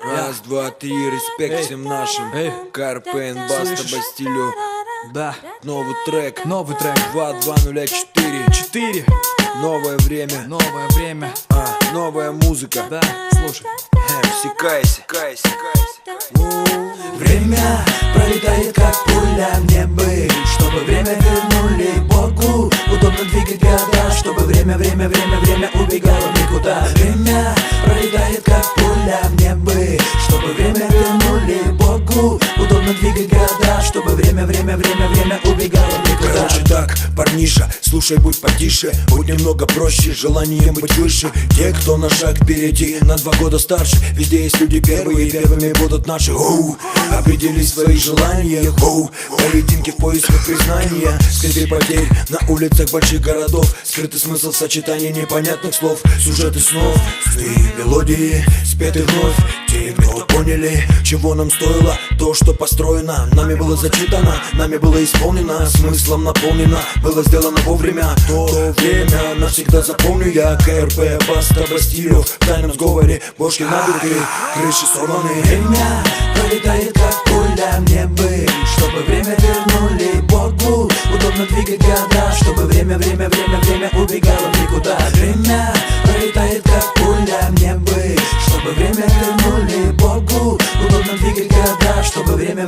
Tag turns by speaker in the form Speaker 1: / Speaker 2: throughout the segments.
Speaker 1: Раз, два, три, респект всем нашим. Карпен, Баста, Бастилио.
Speaker 2: Да,
Speaker 1: Новый трек.
Speaker 2: 2204.
Speaker 1: 4. Новое время.
Speaker 2: Новое время.
Speaker 1: Новая музыка.
Speaker 2: Да, слушай.
Speaker 1: Все кайся.
Speaker 3: Время пролетает как пуля, мне бы, чтобы время вернули Богу. Удобно двигать города, чтобы время убегало в никуда. Время пролетает как пуля, мне бы, чтобы время вернули Богу. Удобно двигать города, чтобы время убегало в никуда.
Speaker 1: Короче так, парниша, слушай, будь потише, будь немного проще, желанием быть выше. Те, кто на шаг впереди, на 2 года старше, везде есть люди первые, и первыми будут наши. Определи свои желания, поединки в поисках признания, скрытый потерь на улицах больших городов, скрытый смысл сочетания непонятных слов, сюжеты снов, сны, мелодии, спеты вновь. Те, кто поняли, чего нам стоило то, что построено, нами было зачитано, нами было исполнено, смыслом наполнено, было сделано вовремя. То время навсегда запомню я. КРП, Баста, Бастилио, в тайном сговоре, бошки набиты, крыши сорваны.
Speaker 3: Время пролетает как пуля, мне бы, чтобы время вернули Богу. Удобно двигать города, чтобы время убегало в никуда. Время пролетает как пуля, мне бы, чтобы время вернули Богу. Удобно двигать города, чтобы время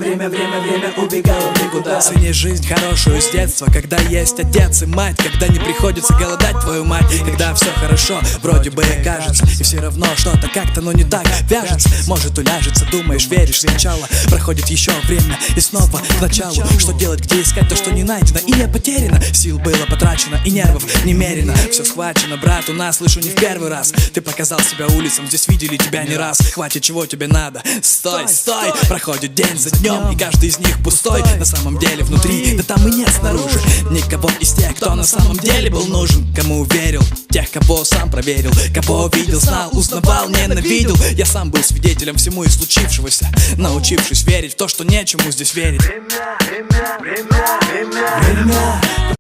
Speaker 3: убегало в никуда.
Speaker 2: Цени жизнь хорошую с детства, когда есть отец и мать, когда не приходится голодать, твою мать, когда все хорошо, вроде бы и кажется, и все равно что-то как-то, но не так вяжется. Может уляжется, думаешь, веришь, сначала проходит еще время и снова к началу. Что делать, где искать то, что не найдено и не потеряно? Сил было потрачено и нервов немерено. Все схвачено, брат, у нас слышу не в первый раз. Ты показал себя улицам, здесь видели тебя не раз. Хватит, чего тебе надо? Стой, проходит день за днем, и каждый из них пустой. На самом деле внутри, да там и нет снаружи никого из тех, кто на самом деле был нужен. Кому верил, тех, кого сам проверил, кого видел, знал, узнавал, ненавидел. Я сам был свидетелем всему из случившегося, научившись верить в то, что нечему здесь верить.
Speaker 3: Время